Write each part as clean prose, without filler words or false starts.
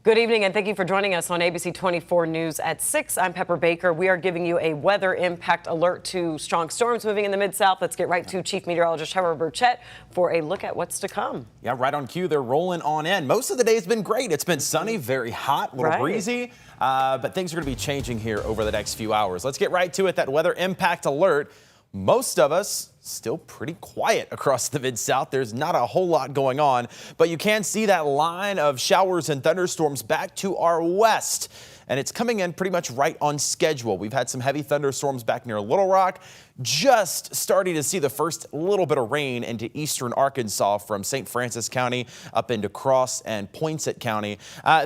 Good evening and thank you for joining us on ABC24 News at 6. I'm Pepper Baker. We are giving you a weather impact alert to strong storms moving in the Mid-South. Let's get right to Chief Meteorologist Trevor Burchett for a look at what's to come. Yeah, right on cue. They're rolling on in. Most of the day has been great. It's been sunny, very hot, a little breezy, but things are going to be changing here over the next few hours. Let's get right to it. That weather impact alert. Most of us still pretty quiet across the Mid-South. There's not a whole lot going on, but you can see that line of showers and thunderstorms back to our west. And it's coming in pretty much right on schedule. We've had some heavy thunderstorms back near Little Rock. Just starting to see the first little bit of rain into eastern Arkansas from St. Francis County up into Cross and Poinsett County.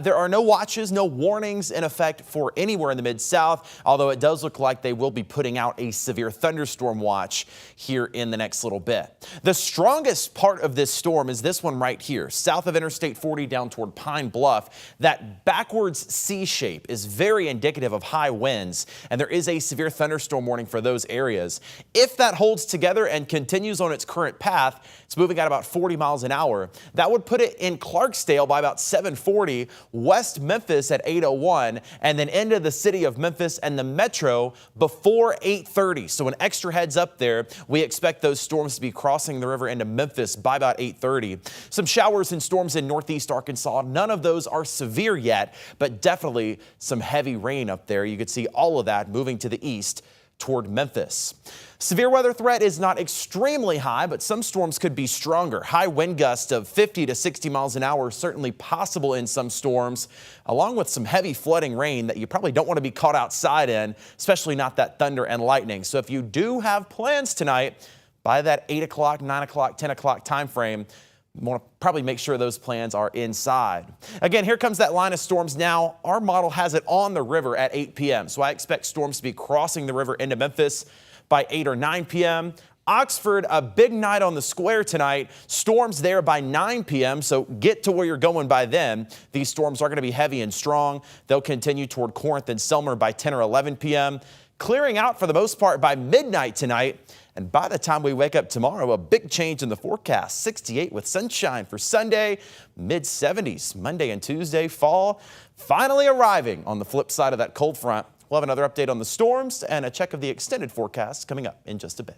There are no watches, no warnings in effect for anywhere in the Mid-South, although it does look like they will be putting out a severe thunderstorm watch here in the next little bit. The strongest part of this storm is this one right here, south of Interstate 40 down toward Pine Bluff. That backwards C shape is very indicative of high winds, and there is a severe thunderstorm warning for those areas. If that holds together and continues on its current path, it's moving at about 40 miles an hour. That would put it in Clarksdale by about 7:40, West Memphis at 8:01, and then into the city of Memphis and the metro before 8:30. So an extra heads up there. We expect those storms to be crossing the river into Memphis by about 8:30. Some showers and storms in northeast Arkansas. None of those are severe yet, but definitely some heavy rain up there. You could see all of that moving to the east toward Memphis. Severe weather threat is not extremely high, but some storms could be stronger. High wind gusts of 50 to 60 miles an hour certainly possible in some storms, along with some heavy flooding rain that you probably don't want to be caught outside in, especially not that thunder and lightning. So if you do have plans tonight by that 8 o'clock, 9 o'clock, 10 o'clock time frame, you want to probably make sure those plans are inside. Again, here comes that line of storms now. Our model has it on the river at 8 p.m. So I expect storms to be crossing the river into Memphis by 8 or 9 p.m. Oxford, a big night on the square tonight. Storms there by 9 p.m. So get to where you're going by then. These storms are going to be heavy and strong. They'll continue toward Corinth and Selmer by 10 or 11 p.m. Clearing out for the most part by midnight tonight. And by the time we wake up tomorrow, a big change in the forecast. 68 with sunshine for Sunday, mid-70s Monday and Tuesday. Fall finally arriving on the flip side of that cold front. We'll have another update on the storms and a check of the extended forecast coming up in just a bit.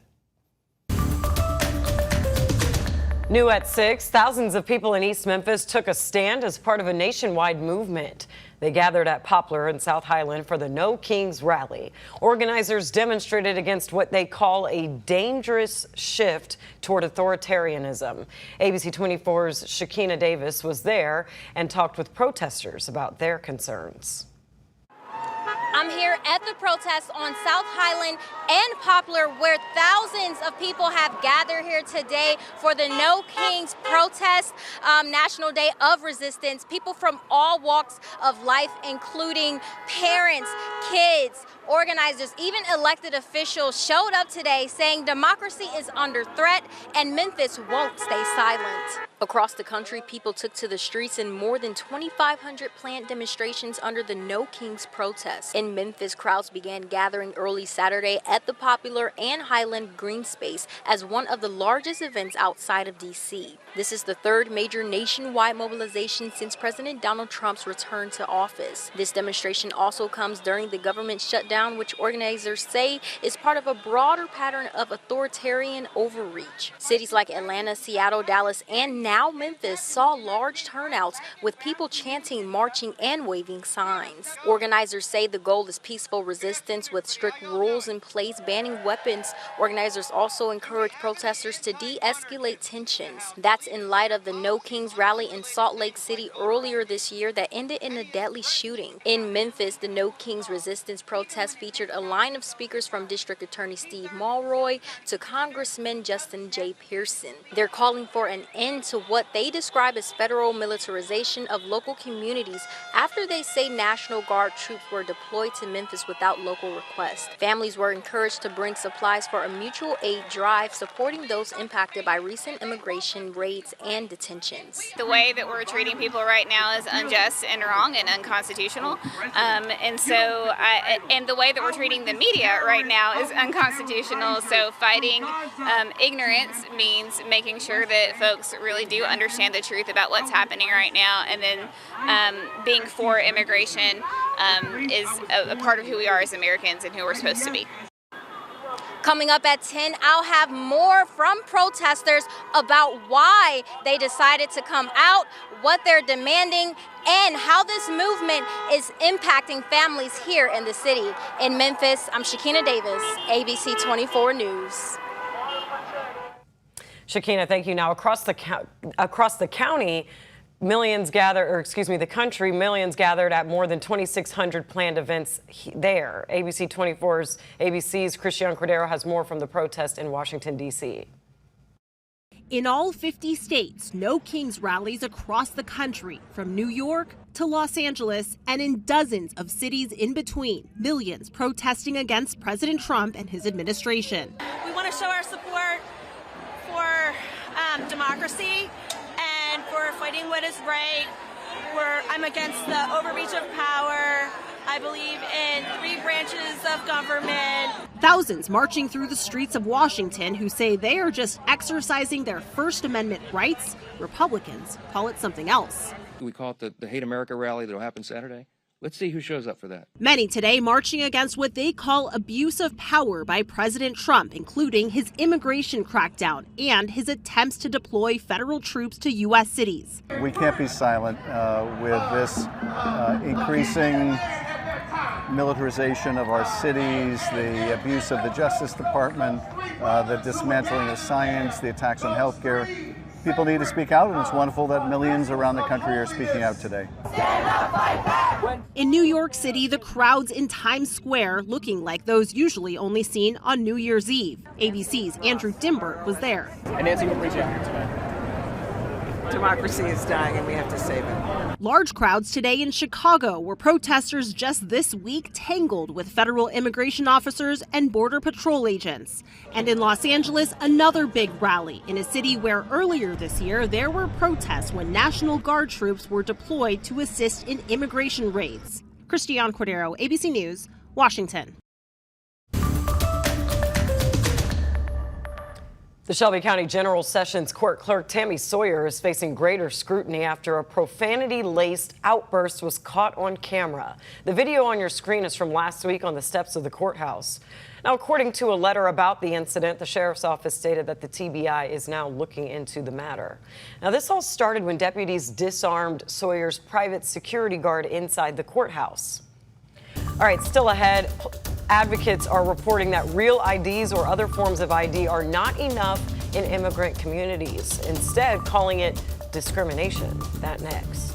New at 6, thousands of people in East Memphis took a stand as part of a nationwide movement. They gathered at Poplar in South Highland for the No Kings rally. Organizers demonstrated against what they call a dangerous shift toward authoritarianism. ABC24's Shakina Davis was there and talked with protesters about their concerns. I'm here at the protest on South Highland and Poplar, where thousands of people have gathered here today for the No Kings protest, National Day of Resistance. People from all walks of life, including parents, kids, organizers, even elected officials showed up today saying democracy is under threat and Memphis won't stay silent. Across the country, people took to the streets in more than 2,500 planned demonstrations under the No Kings protest. In Memphis, crowds began gathering early Saturday at the Popular and Highland Green Space as one of the largest events outside of D.C. This is the third major nationwide mobilization since President Donald Trump's return to office. This demonstration also comes during the government shutdown, which organizers say is part of a broader pattern of authoritarian overreach. Cities like Atlanta, Seattle, Dallas, and now Memphis saw large turnouts with people chanting, marching, and waving signs. Organizers say the goal is peaceful resistance with strict rules in place banning weapons. Organizers also encourage protesters to de-escalate tensions. That's in light of the No Kings rally in Salt Lake City earlier this year that ended in a deadly shooting. In Memphis, the No Kings resistance protest featured a line of speakers from District Attorney Steve Mulroy to Congressman Justin J. Pearson. They're calling for an end to what they describe as federal militarization of local communities after they say National Guard troops were deployed to Memphis Memphis without local request. Families were encouraged to bring supplies for a mutual aid drive supporting those impacted by recent immigration raids and detentions. The way that we're treating people right now is unjust and wrong and unconstitutional. And the way that we're treating the media right now is unconstitutional. So fighting ignorance means making sure that folks really do understand the truth about what's happening right now. And then being for immigration is a part of who we are as Americans and who we're supposed to be. Coming up at 10, I'll have more from protesters about why they decided to come out, what they're demanding, and how this movement is impacting families here in the city. In Memphis, I'm Shakina Davis, ABC24 News. Shakina, thank you. Now, across the county, the country, millions gathered at more than 2,600 planned events there. ABC's Christian Cordero has more from the protest in Washington, D.C. In all 50 states, No Kings rallies across the country, from New York to Los Angeles and in dozens of cities in between. Millions protesting against President Trump and his administration. We want to show our support for democracy and for fighting what is right. I'm against the overreach of power. I believe in 3 branches of government. Thousands marching through the streets of Washington who say they are just exercising their First Amendment rights. Republicans call it something else. We call it the Hate America rally that will happen Saturday. Let's see who shows up for that. Many today marching against what they call abuse of power by President Trump, including his immigration crackdown and his attempts to deploy federal troops to U.S. cities. We can't be silent with this increasing militarization of our cities, the abuse of the Justice Department, the dismantling of science, the attacks on healthcare. People need to speak out, and it's wonderful that millions around the country are speaking out today. In New York City, the crowds in Times Square looking like those usually only seen on New Year's Eve. ABC's Andrew Dimbert was there. And Nancy, what brings you out here today? Democracy is dying and we have to save it. Large crowds today in Chicago, where protesters just this week tangled with federal immigration officers and Border Patrol agents. And in Los Angeles, another big rally in a city where earlier this year there were protests when National Guard troops were deployed to assist in immigration raids. Christian Cordero, ABC News, Washington. The Shelby County General Sessions Court Clerk Tammy Sawyer is facing greater scrutiny after a profanity-laced outburst was caught on camera. The video on your screen is from last week on the steps of the courthouse. Now, according to a letter about the incident, the sheriff's office stated that the TBI is now looking into the matter. Now, this all started when deputies disarmed Sawyer's private security guard inside the courthouse. All right, still ahead, advocates are reporting that real IDs or other forms of ID are not enough in immigrant communities, instead calling it discrimination. That next.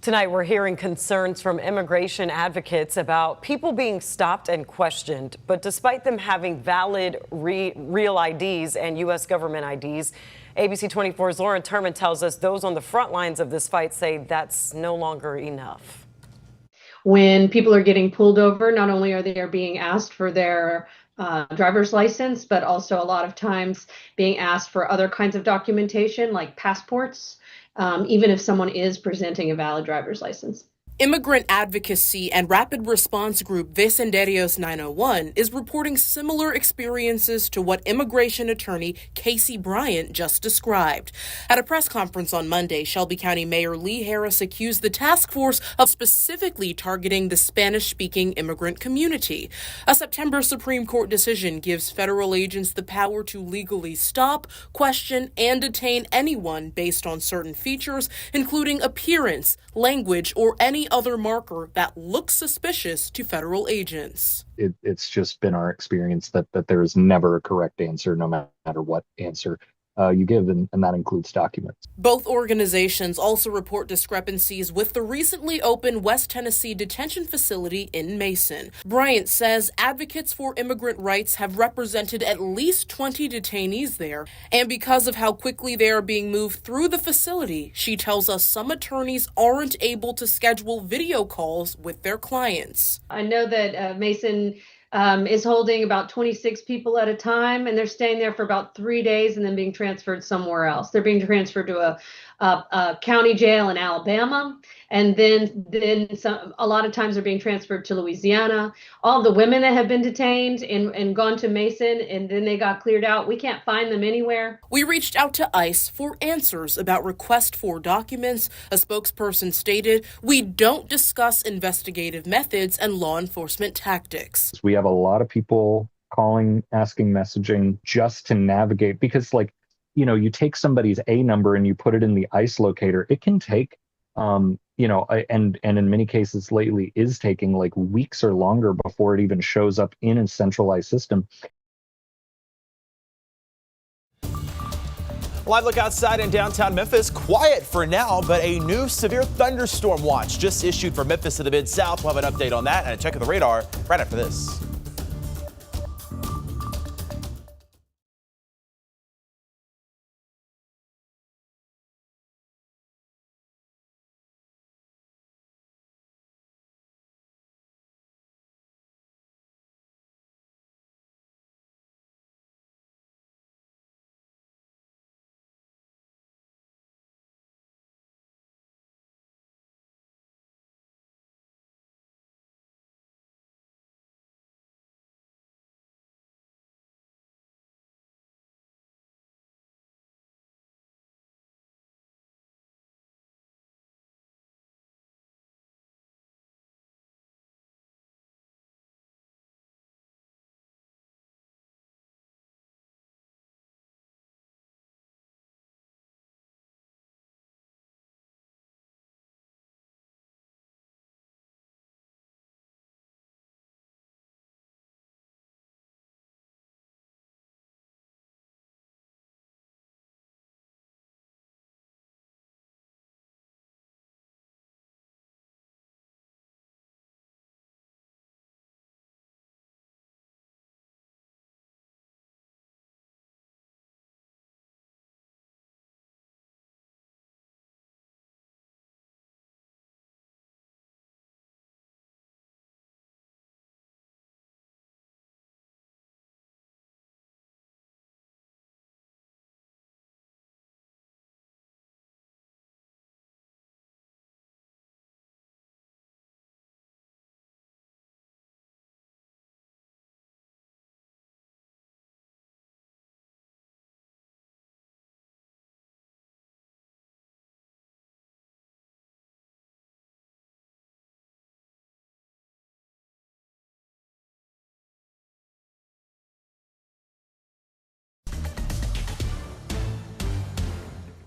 Tonight, we're hearing concerns from immigration advocates about people being stopped and questioned. But despite them having valid real IDs and U.S. government IDs, ABC24's Lauren Turman tells us those on the front lines of this fight say that's no longer enough. When people are getting pulled over, not only are they being asked for their driver's license, but also a lot of times being asked for other kinds of documentation like passports, even if someone is presenting a valid driver's license. Immigrant advocacy and rapid response group Vecindarios 901 is reporting similar experiences to what immigration attorney Casey Bryant just described. At a press conference on Monday, Shelby County Mayor Lee Harris accused the task force of specifically targeting the Spanish-speaking immigrant community. A September Supreme Court decision gives federal agents the power to legally stop, question, and detain anyone based on certain features, including appearance, language, or any other marker that looks suspicious to federal agents. It's just been our experience that there is never a correct answer, no matter what answer you give, and that includes documents. Both organizations also report discrepancies with the recently opened West Tennessee detention facility in Mason. Bryant says advocates for immigrant rights have represented at least 20 detainees there, and because of how quickly they are being moved through the facility, she tells us some attorneys aren't able to schedule video calls with their clients. I know that Mason is holding about 26 people at a time, and they're staying there for about 3 days and then being transferred somewhere else. They're being transferred to a county jail in Alabama, and then a lot of times they're being transferred to Louisiana. All the women that have been detained and gone to Mason and then they got cleared out, we can't find them anywhere. We reached out to ICE for answers about request for documents. A spokesperson stated, "We don't discuss investigative methods and law enforcement tactics." We have a lot of people calling, asking, messaging just to navigate, because you take somebody's A number and you put it in the ICE locator, it can take, and in many cases lately is taking like weeks or longer before it even shows up in a centralized system. Live look outside in downtown Memphis. Quiet for now, but a new severe thunderstorm watch just issued for Memphis to the Mid-South. We'll have an update on that and a check of the radar right after this.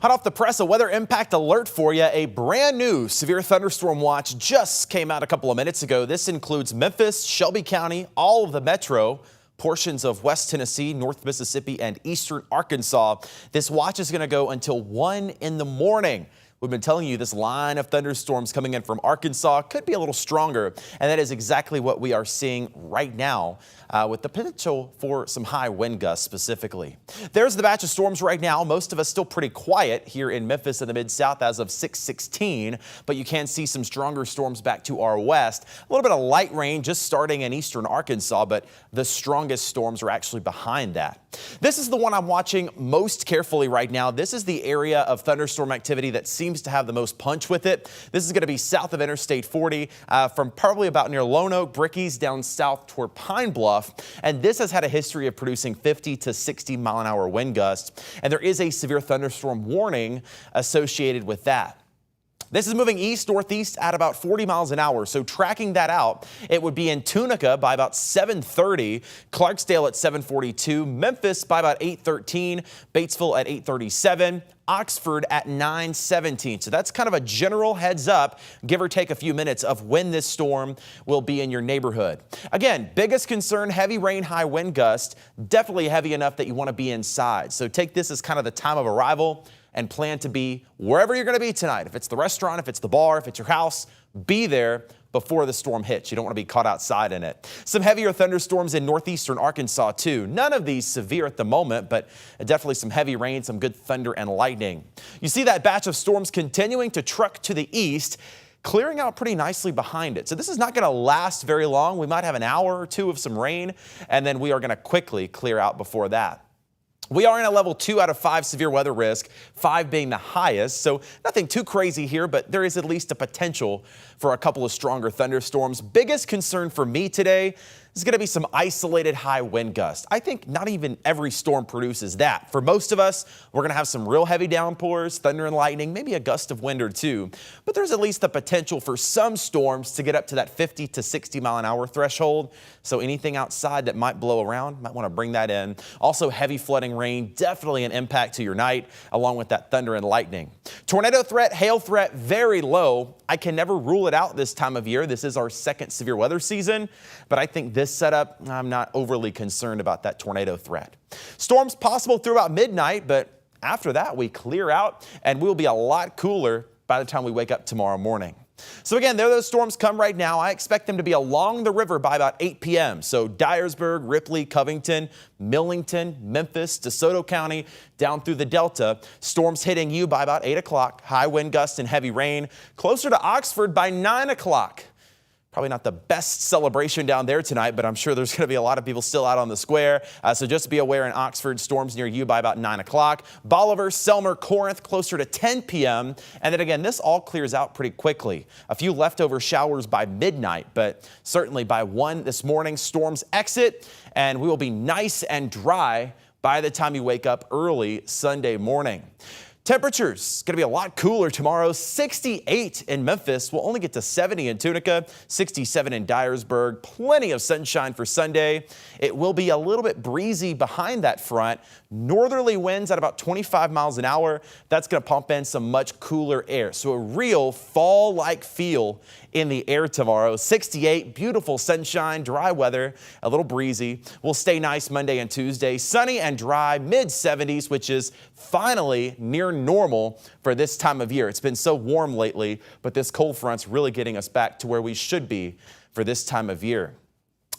Hot off the press, a weather impact alert for you. A brand new severe thunderstorm watch just came out a couple of minutes ago. This includes Memphis, Shelby County, all of the metro, portions of West Tennessee, North Mississippi, and eastern Arkansas. This watch is going to go until 1 in the morning. We've been telling you this line of thunderstorms coming in from Arkansas could be a little stronger, and that is exactly what we are seeing right now with the potential for some high wind gusts specifically. There's the batch of storms right now. Most of us still pretty quiet here in Memphis in the Mid-South as of 6:16, but you can see some stronger storms back to our west. A little bit of light rain just starting in eastern Arkansas, but the strongest storms are actually behind that. This is the one I'm watching most carefully right now. This is the area of thunderstorm activity that seems to have the most punch with it. This is going to be south of Interstate 40 from probably about near Lone Oak, Bricky's down south toward Pine Bluff. And this has had a history of producing 50 to 60 mile an hour wind gusts. And there is a severe thunderstorm warning associated with that. This is moving east-northeast at about 40 miles an hour. So tracking that out, it would be in Tunica by about 7:30, Clarksdale at 7:42, Memphis by about 8:13, Batesville at 8:37, Oxford at 9:17. So that's kind of a general heads up, give or take a few minutes of when this storm will be in your neighborhood. Again, biggest concern, heavy rain, high wind gust, definitely heavy enough that you want to be inside. So take this as kind of the time of arrival and plan to be wherever you're going to be tonight. If it's the restaurant, if it's the bar, if it's your house, be there before the storm hits. You don't want to be caught outside in it. Some heavier thunderstorms in northeastern Arkansas too. None of these severe at the moment, but definitely some heavy rain, some good thunder and lightning. You see that batch of storms continuing to truck to the east, clearing out pretty nicely behind it. So this is not going to last very long. We might have an hour or two of some rain, and then we are going to quickly clear out before that. We are in a level 2 out of 5 severe weather risk, 5 being the highest. So nothing too crazy here, but there is at least a potential for a couple of stronger thunderstorms. Biggest concern for me today is going to be some isolated high wind gusts. I think not even every storm produces that. For most of us, we're going to have some real heavy downpours, thunder and lightning, maybe a gust of wind or two. But there's at least the potential for some storms to get up to that 50 to 60 mile an hour threshold. So anything outside that might blow around, might want to bring that in. Also heavy flooding rain, definitely an impact to your night, along with that thunder and lightning. Tornado threat, hail threat, very low. I can never rule it out this time of year. This is our second severe weather season, but I think this setup, I'm not overly concerned about that tornado threat. Storms possible through about midnight, but after that we clear out and we'll be a lot cooler by the time we wake up tomorrow morning. So again, there those storms come right now. I expect them to be along the river by about 8 p.m. So Dyersburg, Ripley, Covington, Millington, Memphis, DeSoto County, down through the Delta. Storms hitting you by about 8 o'clock. High wind gusts and heavy rain. Closer to Oxford by 9 o'clock. Probably not the best celebration down there tonight, but I'm sure there's going to be a lot of people still out on the square. So just be aware in Oxford, storms near you by about 9 o'clock. Bolivar, Selmer, Corinth, closer to 10 p.m. And then again, this all clears out pretty quickly. A few leftover showers by midnight, but certainly by 1 this morning, storms exit and we will be nice and dry by the time you wake up early Sunday morning. Temperatures going to be a lot cooler tomorrow. 68 in Memphis. We'll only get to 70 in Tunica, 67 in Dyersburg. Plenty of sunshine for Sunday. It will be a little bit breezy behind that front. Northerly winds at about 25 miles an hour. That's going to pump in some much cooler air. So a real fall-like feel in the air tomorrow. 68, beautiful sunshine, dry weather, a little breezy. We'll stay nice Monday and Tuesday. Sunny and dry, mid-70s, which is finally near normal for this time of year. It's been so warm lately, but this cold front's really getting us back to where we should be for this time of year.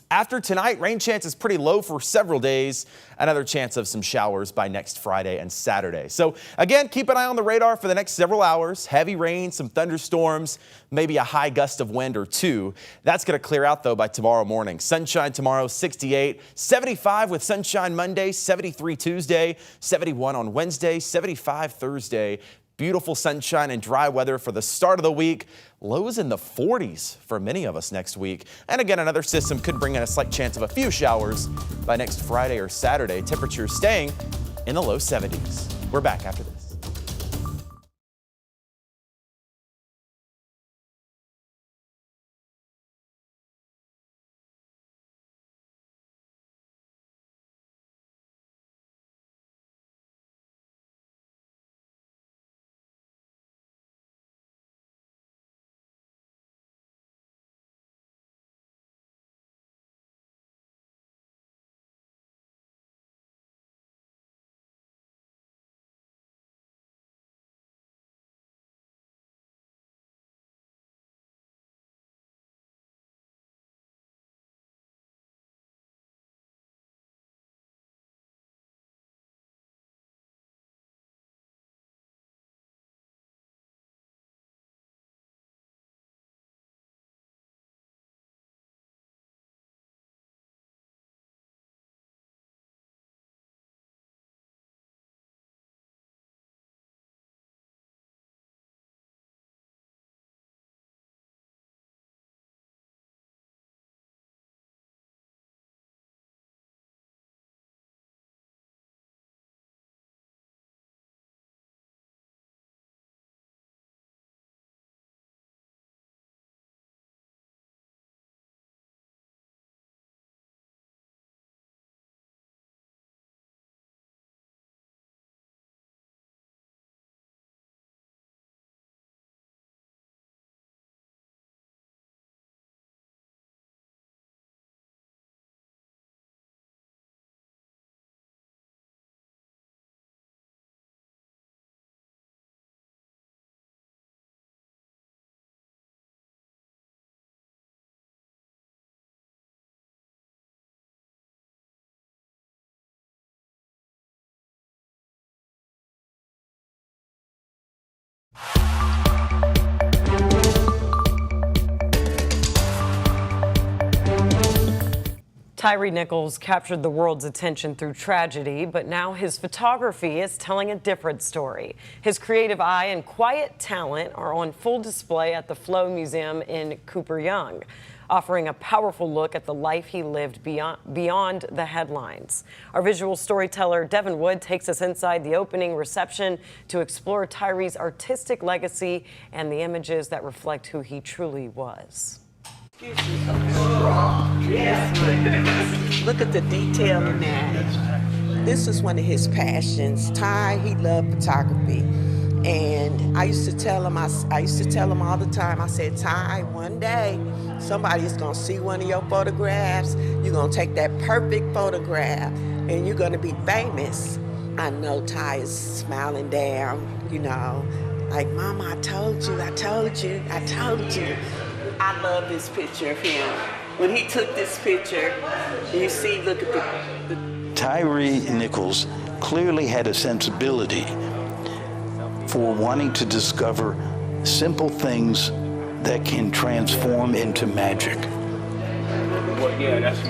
After tonight, rain chance is pretty low for several days. Another chance of some showers by next Friday and Saturday. So again, keep an eye on the radar for the next several hours. Heavy rain, some thunderstorms, maybe a high gust of wind or two. That's going to clear out though by tomorrow morning. Sunshine tomorrow, 68, 75 with sunshine Monday, 73 Tuesday, 71 on Wednesday, 75 Thursday. Beautiful sunshine and dry weather for the start of the week. Lows in the 40s for many of us next week. And again, another system could bring in a slight chance of a few showers by next Friday or Saturday. Temperatures staying in the low 70s. We're back after this. Tyre Nichols captured the world's attention through tragedy, but now his photography is telling a different story. His creative eye and quiet talent are on full display at the Flow Museum in Cooper Young, offering a powerful look at the life he lived beyond the headlines. Our visual storyteller Devin Wood takes us inside the opening reception to explore Tyre's artistic legacy and the images that reflect who he truly was. Look at the detail in that. This is one of his passions. Ty, he loved photography. And I used to tell him all the time, I said, Ty, one day somebody's gonna see one of your photographs, you're gonna take that perfect photograph and you're gonna be famous. I know Ty is smiling down, you know, like, Mama, I told you. I love this picture of him. When he took this picture, you see, look at the Tyre Nichols clearly had a sensibility for wanting to discover simple things that can transform into magic. Well, yeah, that's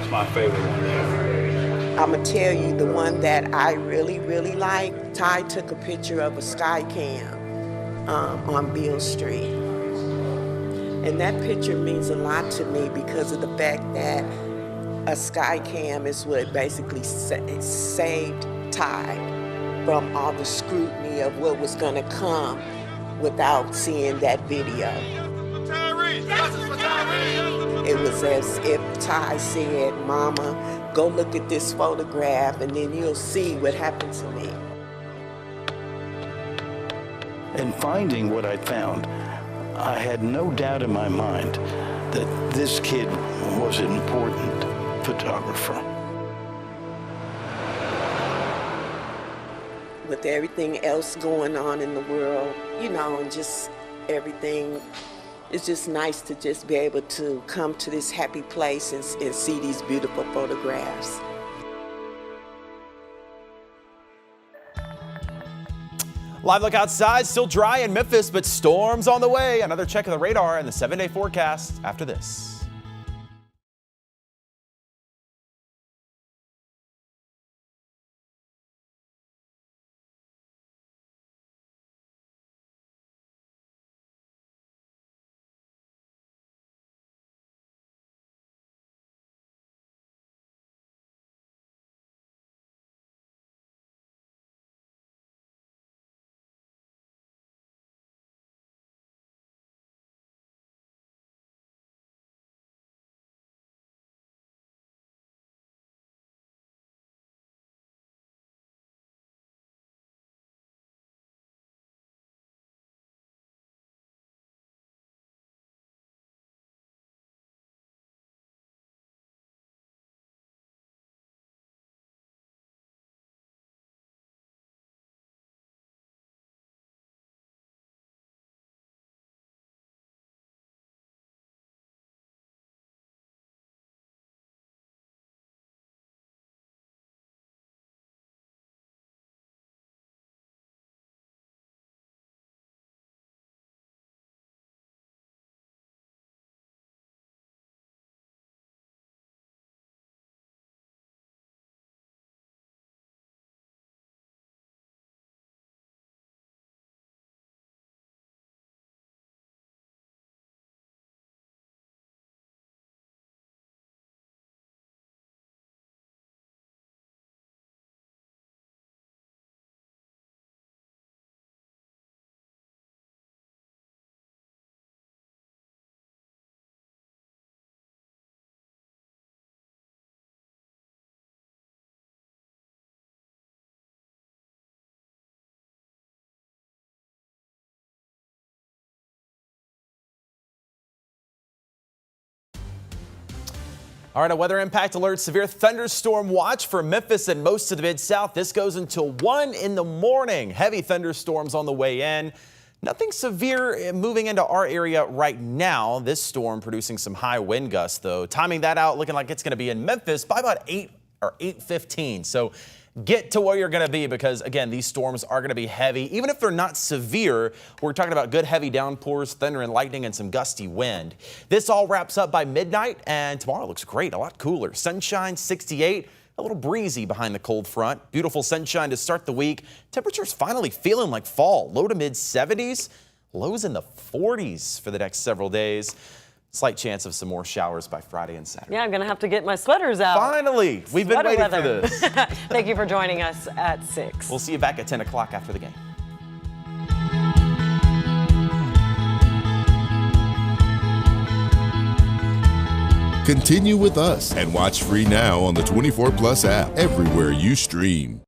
my favorite one there. I'm gonna tell you the one that I really, really like. Ty took a picture of a sky cam on Beale Street. And that picture means a lot to me because of the fact that a sky cam is what basically saved Ty from all the scrutiny of what was gonna come without seeing that video. It was as if Ty said, Mama, go look at this photograph and then you'll see what happened to me. And finding what I found, I had no doubt in my mind that this kid was an important photographer. With everything else going on in the world, you know, and just everything, it's just nice to just be able to come to this happy place and see these beautiful photographs. Live look outside, still dry in Memphis, but storms on the way. Another check of the radar and the 7-day forecast after this. All right, a weather impact alert, severe thunderstorm watch for Memphis and most of the Mid-South. This goes until 1 in the morning. Heavy thunderstorms on the way in. Nothing severe moving into our area right now. This storm producing some high wind gusts, though. Timing that out, looking like it's going to be in Memphis by about 8 or 8:15. So get to where you're going to be because, again, these storms are going to be heavy. Even if they're not severe, we're talking about good heavy downpours, thunder and lightning, and some gusty wind. This all wraps up by midnight, and tomorrow looks great, a lot cooler. Sunshine, 68. A little breezy behind the cold front. Beautiful sunshine to start the week. Temperatures finally feeling like fall. Low to mid 70s. Lows in the 40s for the next several days. Slight chance of some more showers by Friday and Saturday. Yeah, I'm going to have to get my sweaters out. Finally. We've been waiting for this. Thank you for joining us at 6. We'll see you back at 10 o'clock after the game. Continue with us and watch free now on the 24 Plus app everywhere you stream.